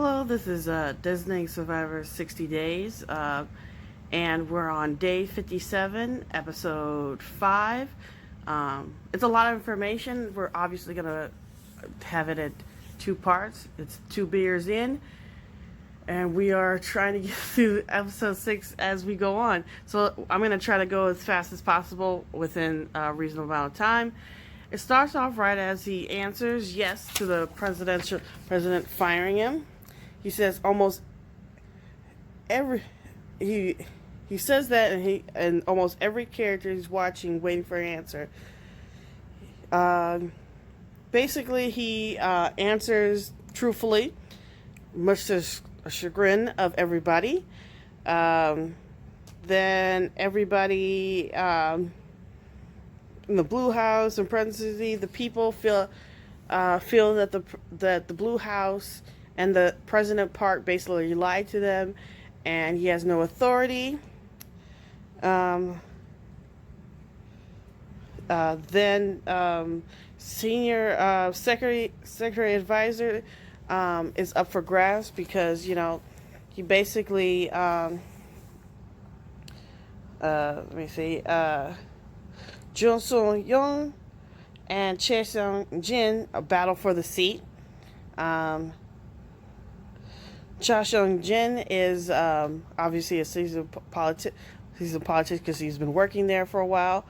Hello, this is Designated Survivor 60 Days, and we're on day 57, episode 5. It's a lot of information. We're obviously going to have it at two parts. It's 2 beers in, and we are trying to get through episode 6 as we go on. So I'm going to try to go as fast as possible within a reasonable amount of time. It starts off right as he answers yes to the president firing him. He says almost every he says that, and almost every character he's watching waiting for an answer. Basically, he answers truthfully, much to the chagrin of everybody. Then everybody in the Blue House, in parentheses, the people feel that the Blue House and the President Park basically lied to them, and he has no authority. Then senior secretary advisor is up for grabs because he basically let me see, Jun Sung Young and Che Sung Jin battle for the seat. Cha Sung Jin is obviously a seasoned politician because he's been working there for a while,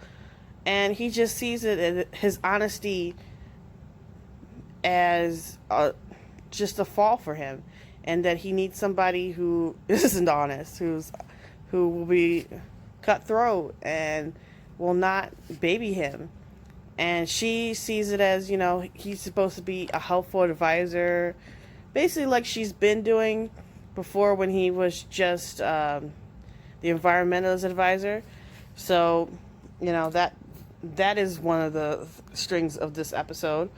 and he just sees his honesty as just a fall for him, and that he needs somebody who isn't honest, who will be cutthroat and will not baby him. And she sees it as he's supposed to be a helpful advisor, basically like she's been doing before when he was just the environmentalist advisor. So that is one of the strings of this episode.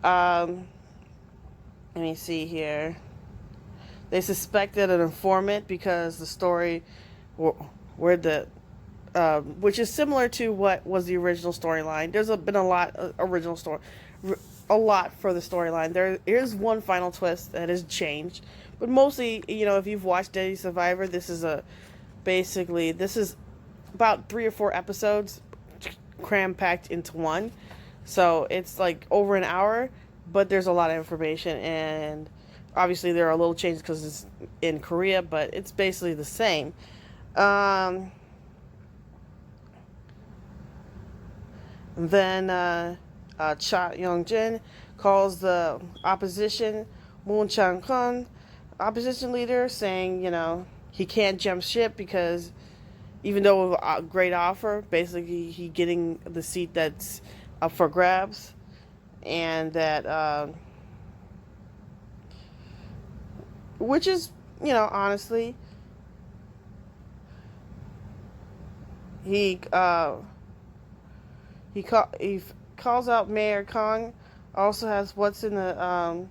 Let me see here. They suspected an informant because the story where the which is similar to what was the original storyline. There's been a lot of original story, a lot for the storyline. There is one final twist that has changed, but mostly, if you've watched Deadly Survivor, this is about 3 or 4 episodes cram packed into one. So it's like over an hour, but there's a lot of information, and obviously there are little changes because it's in Korea, but it's basically the same. Then Cha Young-jin calls the opposition, Moon Chang-kun, opposition leader, saying, he can't jump ship because even though a great offer, basically he getting the seat that's up for grabs, and that, which is, honestly, he calls out Mayor Kong. Also has what's in the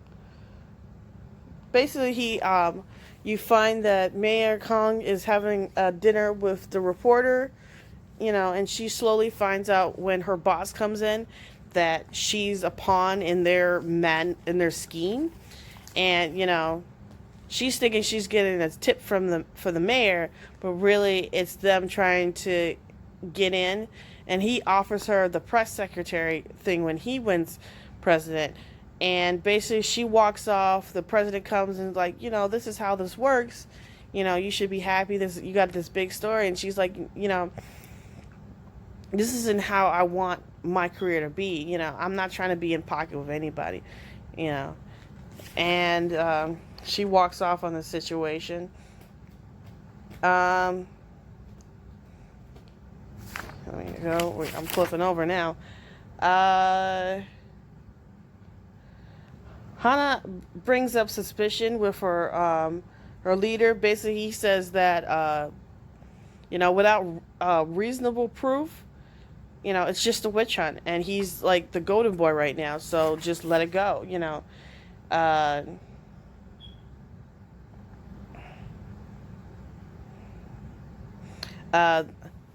basically you find that Mayor Kong is having a dinner with the reporter, and she slowly finds out when her boss comes in that she's a pawn in their scheme, and she's thinking she's getting a tip for the mayor, but really it's them trying to get in. And he offers her the press secretary thing when he wins president. And basically she walks off. The president comes and is like, this is how this works. You should be happy. You got this big story. And she's like, this isn't how I want my career to be. I'm not trying to be in pocket with anybody. And she walks off on the situation. There you go. I'm flipping over now. Hana brings up suspicion with her leader. Basically, he says that without reasonable proof, it's just a witch hunt, and he's like the golden boy right now. So just let it go.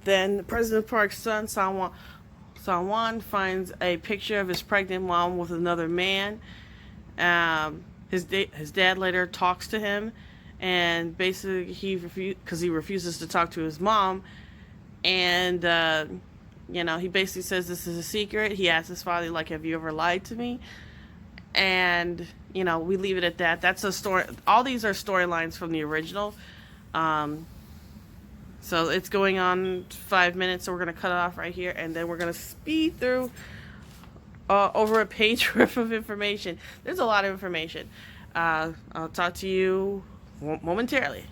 Then President Park's son, Sang-won, finds a picture of his pregnant mom with another man. his dad later talks to him, and basically he refuses to talk to his mom, and he basically says this is a secret. He asks his father, like, have you ever lied to me? And we leave it at that. That's a story. All these are storylines from the original. So it's going on 5 minutes, so we're going to cut it off right here, and then we're going to speed through over a page worth of information. There's a lot of information. I'll talk to you momentarily.